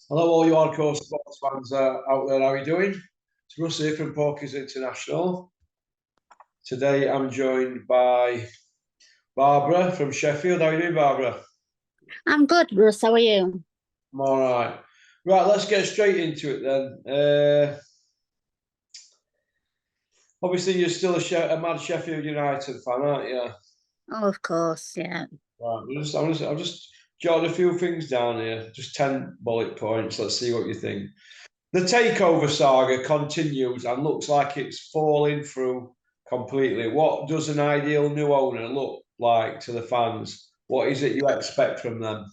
Hello, all you hardcore sports fans out there. How are you doing? It's Russ here from Porkies International. Today I'm joined by Barbara from Sheffield. How are you doing, Barbara? I'm good, Russ. How are you? I'm all right. Right, let's get straight into it then. Obviously, you're still a mad Sheffield United fan, aren't you? Oh, of course, yeah. Right, I'll just jot a few things down here. Just 10 bullet points. Let's see what you think. The takeover saga continues and looks like it's falling through completely. What does an ideal new owner look like to the fans? What is it you expect from them?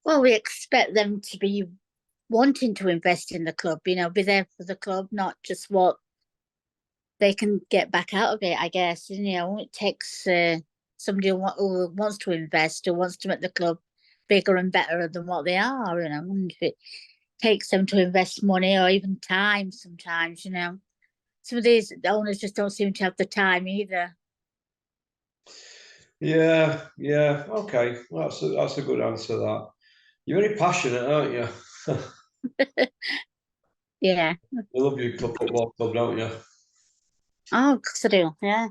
Well, we expect them to be wanting to invest in the club, be there for the club, not just what they can get back out of it, I guess. It takes somebody who wants to invest, who wants to make the club bigger and better than what they are, and if it takes them to invest money or even time sometimes, Some of these owners just don't seem to have the time either. Yeah. Okay, well, that's a good answer. To that you're very passionate, aren't you? Yeah. You love your football club, don't you? Oh, of course I do. Yeah.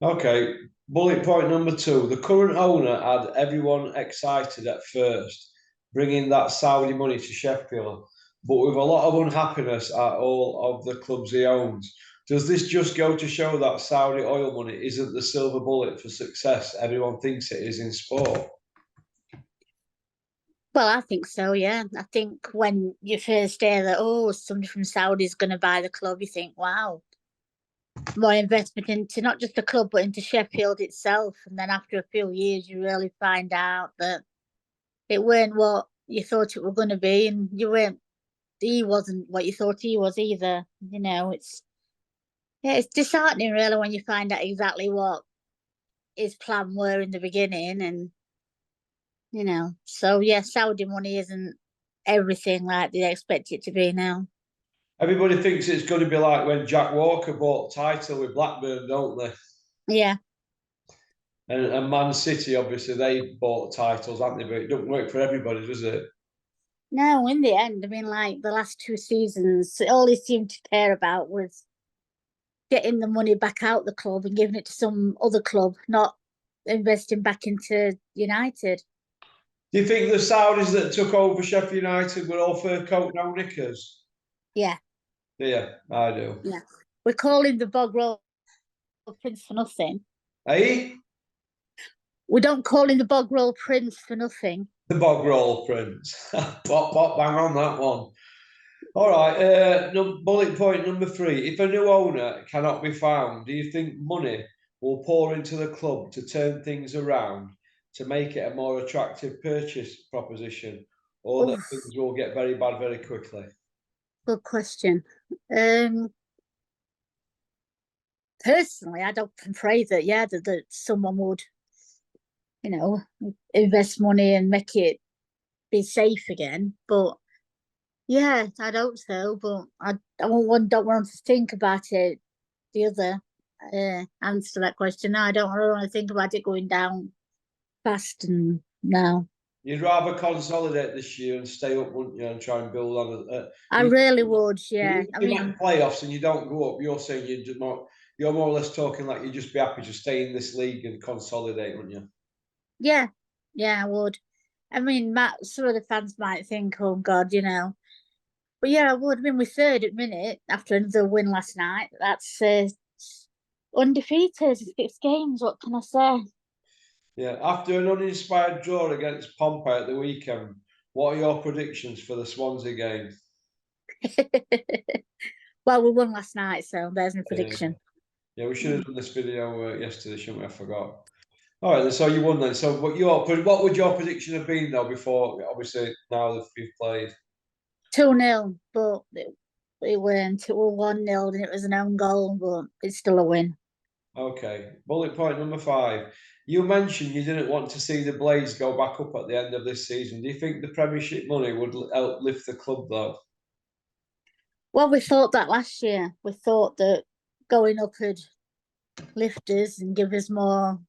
Okay, bullet point number two. The current owner had everyone excited at first, bringing that Saudi money to Sheffield, but with a lot of unhappiness at all of the clubs he owns. Does this just go to show that Saudi oil money isn't the silver bullet for success everyone thinks it is in sport? Well, I think so, yeah. I think when you first hear that, oh, somebody from Saudi is going to buy the club, you think, wow, more investment into not just the club, but into Sheffield itself. And then after a few years, you really find out that it weren't what you thought it were going to be. And he wasn't what you thought he was either. Yeah, it's disheartening, really, when you find out exactly what his plan were in the beginning. So yeah, Saudi money isn't everything like they expect it to be now. Everybody thinks it's going to be like when Jack Walker bought title with Blackburn, don't they? Yeah. And Man City, obviously, they bought titles, haven't they? But it doesn't work for everybody, does it? No, in the end, I mean, like the last two seasons, all he seemed to care about was getting the money back out the club and giving it to some other club, not investing back into United. Do you think the Saudis that took over Sheffield United were all fur coat, no knickers? Yeah, Yeah, I do. yeah. We're calling the bog roll prince for nothing. Hey, We don't call him the bog roll prince for nothing. the bog roll prince. Pop, bang on that one. All right, no, bullet point number three. If a new owner cannot be found, do you think money will pour into the club to turn things around to make it a more attractive purchase proposition, or that Oof, things will get very bad very quickly? good question. Um, Personally, I don't pray that, yeah, that someone would, you know, invest money and make it be safe again. But yeah, I hope so. But don't want to think about it. The other answer to that question. No, I don't really want to think about it going down fast and no. You'd rather consolidate this year and stay up, wouldn't you, and try and build on it. I really would, yeah. If I you make mean, playoffs and you don't go up, you're saying you're more or less talking like you'd just be happy to stay in this league and consolidate, wouldn't you? yeah, yeah, I would. I mean, some of the fans might think, oh God, But yeah, I would. I mean, we're third at minute after another win last night. That's undefeated, 6 games. What can I say? Yeah. After an uninspired draw against Pompey at the weekend, what are your predictions for the Swansea game? Well, we won last night, so there's my Yeah, prediction. yeah, we should have done this video yesterday, shouldn't we? I forgot. All right, so you won then. So, what would your prediction have been though before? Obviously, now that you've played. 2-0, but it weren't. It was 1-0 and it was an own goal, but it's still a win. Okay. Bullet point number five. You mentioned you didn't want to see the Blades go back up at the end of this season. Do you think the Premiership money would help lift the club though? Well, we thought that last year. We thought that going up would lift us and give us more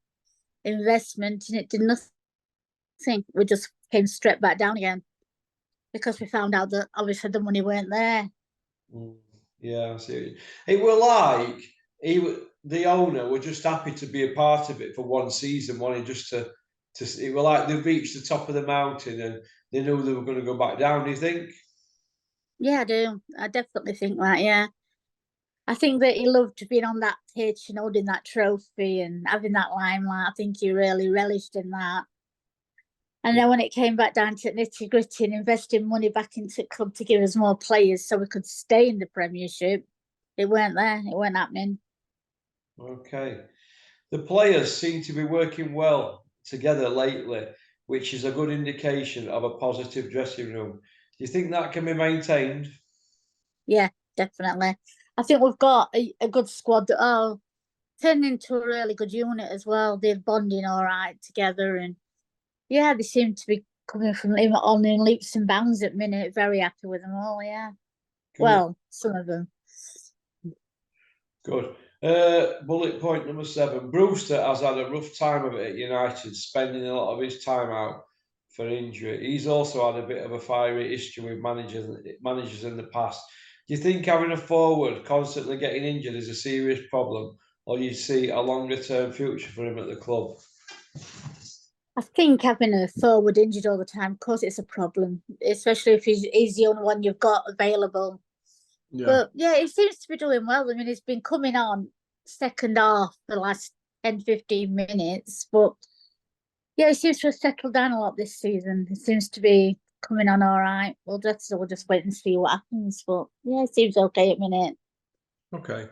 investment, and it did nothing. We just came straight back down again. because we found out that obviously the money weren't there. Yeah, I see. It were like the owner were just happy to be a part of it for one season, wanting just to. It were like they reached the top of the mountain and they knew they were going to go back down. Do you think? Yeah, I do. I definitely think that. Yeah, I think that he loved being on that pitch and holding that trophy and having that limelight. I think he really relished in that. And then when it came back down to nitty gritty and investing money back into the club to give us more players so we could stay in the Premiership, it weren't there. It weren't happening. Okay. The players seem to be working well together lately, which is a good indication of a positive dressing room. Do you think that can be maintained? Yeah, definitely. I think we've got a good squad that are turned into a really good unit as well. They're bonding all right together, and yeah, they seem to be coming from on in leaps and bounds at the minute. Very happy with them all. Yeah, Good, well, some of them. good. Bullet point number 7. Brewster has had a rough time of it at United, spending a lot of his time out for injury. He's also had a bit of a fiery history with managers in the past. Do you think having a forward constantly getting injured is a serious problem, or you see a longer term future for him at the club? I think having a forward injured all the time, of course, it's a problem, especially if he's the only one you've got available. Yeah. But yeah, he seems to be doing well. I mean, he's been coming on second half for the last 10, 15 minutes. But yeah, he seems to have settled down a lot this season. He seems to be coming on all right. We'll just wait and see what happens. But yeah, it seems okay at the minute. Okay.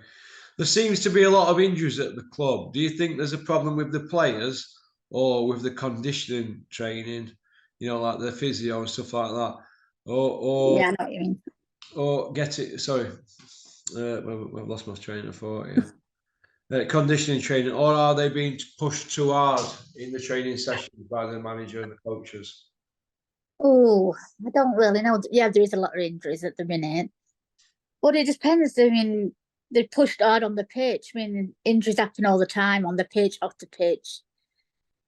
There seems to be a lot of injuries at the club. Do you think there's a problem with the players or with the conditioning training? You know, like the physio and stuff like that, or Yeah, I know what you mean. get it. Sorry, I've lost my train of thought. Yeah, conditioning training, or are they being pushed too hard in the training sessions by the manager and the coaches? Oh, I don't really know. Yeah, there is a lot of injuries at the minute. But it depends. I mean, they pushed hard on the pitch. I mean, injuries happen all the time on the pitch, off the pitch.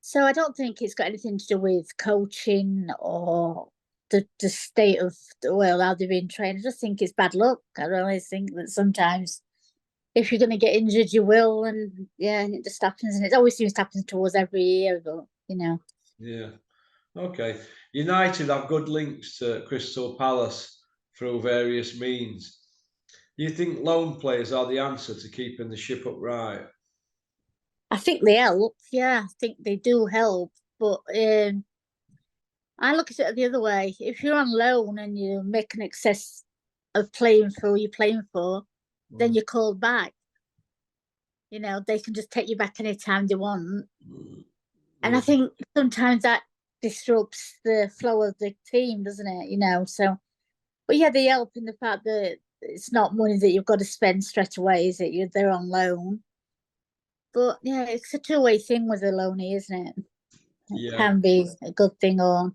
So I don't think it's got anything to do with coaching or the state of well how they've been trained. I just think it's bad luck. I really think that sometimes if you're going to get injured, you will, and yeah, and it just happens, and it always seems to happen to us every year. But you know, Yeah. Okay. United have good links to Crystal Palace through various means. Do you think loan players are the answer to keeping the ship upright? I think they help. Yeah, I think they do help. But I look at it the other way. If you're on loan and you make an excess of playing for who you're playing for, then you're called back. You know, they can just take you back anytime they want. And Yeah. I think sometimes that disrupts the flow of the team, doesn't it? You know, so but yeah, they help in the fact that it's not money that you've got to spend straight away, is it? They're on loan. But yeah, it's a two-way thing with a loanee, isn't it? It Yeah. can be a good thing or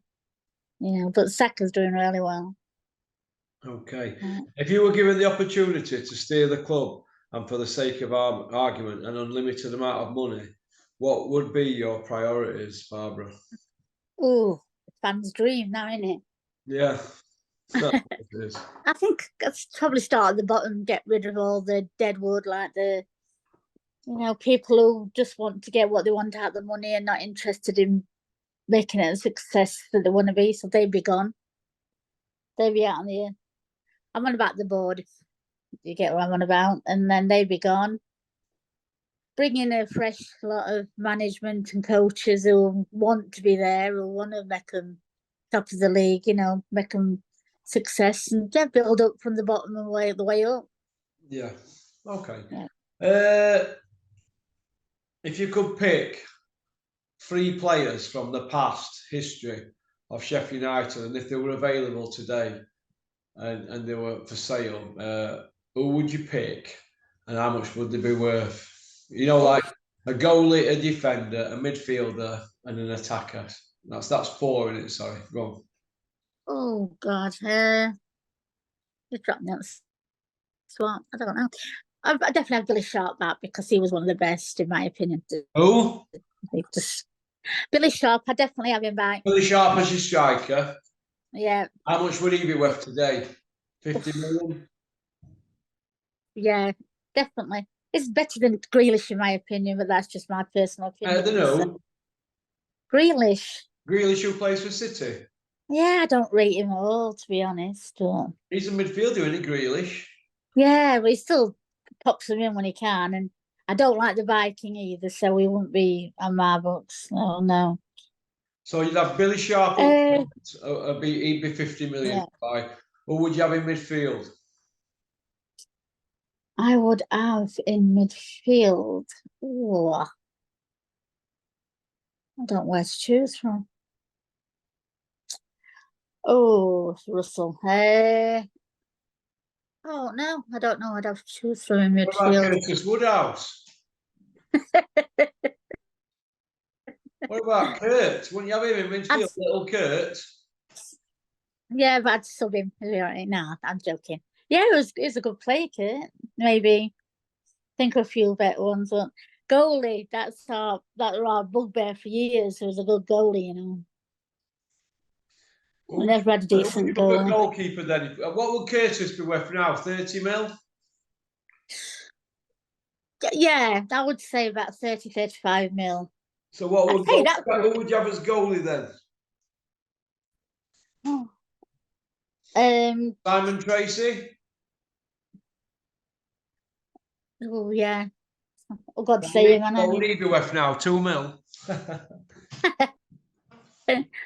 but Saka's doing really well. Okay. Right. If you were given the opportunity to steer the club and for the sake of our argument, an unlimited amount of money, what would be your priorities, Barbara? Oh, fans' dream now, isn't it? Yeah. It is. I think let's probably start at the bottom, get rid of all the dead wood, like the people who just want to get what they want out of the money and not interested in making it a success that they want to be. So they'd be gone. They'd be out on the. I'm on about the board, if you get what I'm on about, and then they'd be gone. Bring in a fresh lot of management and coaches who want to be there, who want to make them top of the league, make them success and yeah, build up from the bottom and the way up. Yeah. Okay. Yeah. If you could pick 3 players from the past history of Sheffield United, and if they were available today and they were for sale, who would you pick and how much would they be worth? You know, like a goalie, a defender, a midfielder, and an attacker. That's 4 in it. Sorry, go on. Oh God, you dropped me on the spot. I don't know. I definitely have Billy Sharp back because he was one of the best in my opinion. Who? Just Billy Sharp, I definitely have him back. Billy Sharp as your striker. Yeah, How much would he be worth today? 50 million? yeah, definitely. It's better than Grealish, in my opinion, but that's just my personal I opinion. don't know. Grealish. Grealish, who plays for City? Yeah, I don't rate him at all, to be honest. But He's a midfielder, isn't he, Grealish? yeah, but he still pops them in when he can. And I don't like the Viking either, so he wouldn't be on my books. Oh, no. So you'd have Billy Sharp up Uh, front, he'd be 50 million. yeah, Or would you have in midfield? I would have in midfield. Ooh, I don't know where to choose from. Oh, Russell. Oh, no, I don't know. I'd have to choose from in What about midfield. Curtis Woodhouse? What about Kurt? Wouldn't you have him in I'd, midfield, little Kurt? yeah, but I'd sub him. Right now, I'm joking. Yeah, it was a good play, Kurt. Maybe think of a few better ones. But goalie, that's our bugbear for years. He was a good goalie, you know. We never had a Who would you decent put at goalie. goalkeeper then? What would Curtis be worth now? 30 mil? Yeah, I would say about 30, 35 mil. So what I'd would pay that for who him. would you have as goalie then? Oh. Simon Tracy? Oh yeah. I've got to say him, What and would he be worth now? 2 mil?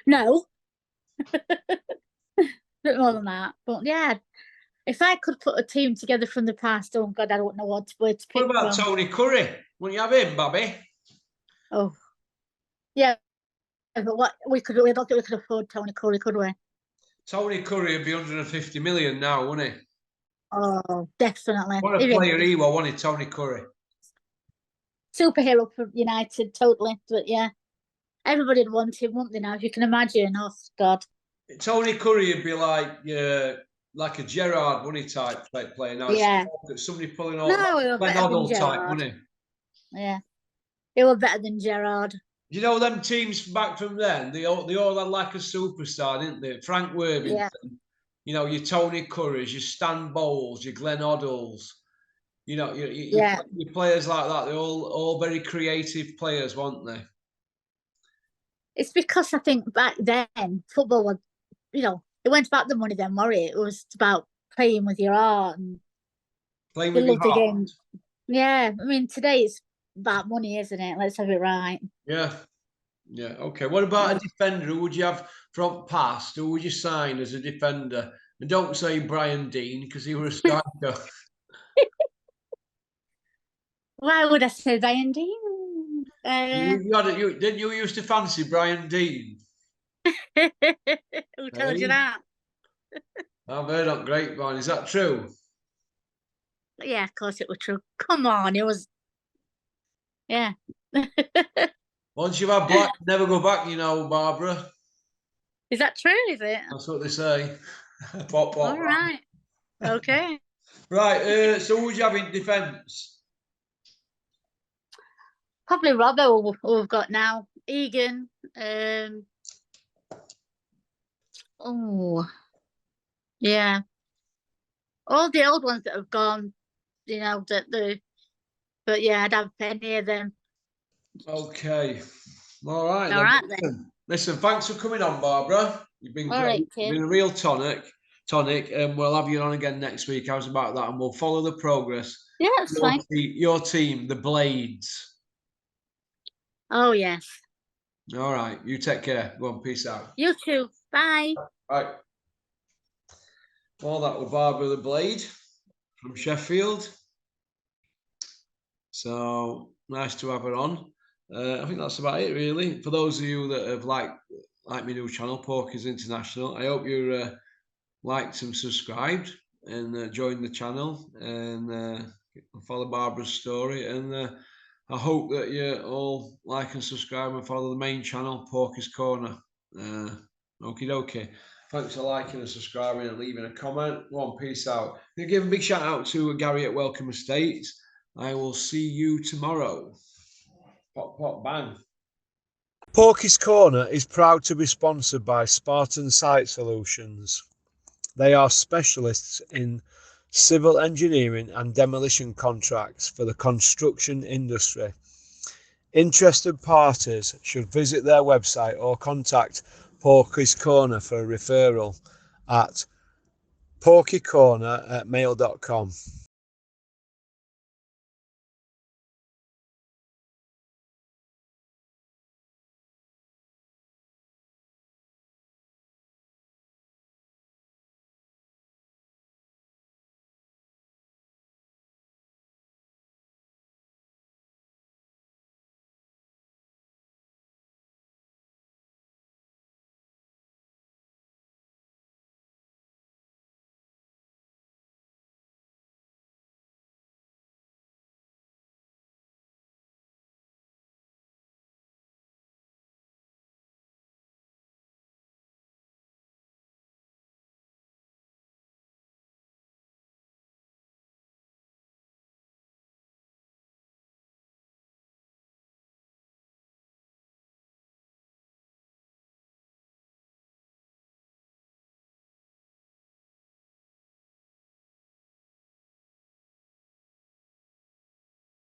no, bit more than that. But yeah, if I could put a team together from the past, oh God, I don't know where to What pick about from. Tony Curry? Wouldn't you have him, Bobby? Oh yeah, but what we don't think we could afford Tony Curry, could we? Tony Curry would be 150 million now, wouldn't he? Oh, definitely. What a Even player he was, wasn't he, Tony Curry? superhero for United, totally. But yeah, everybody'd want him, wouldn't they? Now, if you can imagine, oh God. Tony Curry would be like a Gerrard, wouldn't he, type player. Now it's Yeah. somebody pulling out like No, he was Glenn better than Hoddle type, Gerrard. wouldn't he? Yeah, he was better than Gerrard. You know them teams back from then, they all had like a superstar, didn't they? Frank Worthington, Yeah, your Tony Currys, your Stan Bowles, your Glenn Hoddles, yeah. your players like that. They're all very creative players, weren't they? It's because I think back then football was, it went about the money then, worry. It was about playing with your heart and Playing they with your loved the heart. game. Yeah, I mean today it's about money, isn't it? Let's have it right. Yeah. Yeah. Okay. What about a defender? Who would you have from past? Who would you sign as a defender? And don't say Brian Dean because he was a striker. Why would I say Brian Dean? Didn't you used to fancy Brian Dean? Who told you Hey? that? I've heard on grapevine. Is that true? Yeah, of course it was true. Come on, it was. Yeah. Once you've had black, never go back. Barbara. Is that true? Is it? That's what they say. Pop, pop. All right. Okay. Right. So who would you have in defence? Probably Robbo, who we've got now. Egan. Oh, yeah. All the old ones that have gone, but yeah, I'd have any of them. Okay. All right All then. right then. Listen, thanks for coming on, Barbara. You've been All great. right, You've Tim. been a real tonic, and we'll have you on again next week. How's about that? And we'll follow the progress. Yeah, that's fine. Your team, the Blades. Oh, yes. All right. You take care. Go on. Peace out. You too. Bye. Right. Well, that was Barbara the Blade from Sheffield. So nice to have her on. I think that's about it, really. For those of you that have liked my new channel, Porky's International, I hope you're liked and subscribed and joined the channel and follow Barbara's story. And I hope that you all like and subscribe and follow the main channel, Porky's Corner. Okie dokie. Thanks for liking and subscribing and leaving a comment. One, peace out. Give a big shout out to Gary at Welcome Estates. I will see you tomorrow. Pop, pop, bang. Porky's Corner is proud to be sponsored by Spartan Site Solutions. They are specialists in civil engineering and demolition contracts for the construction industry. Interested parties should visit their website or contact Porky's Corner for a referral at porkycorner@mail.com.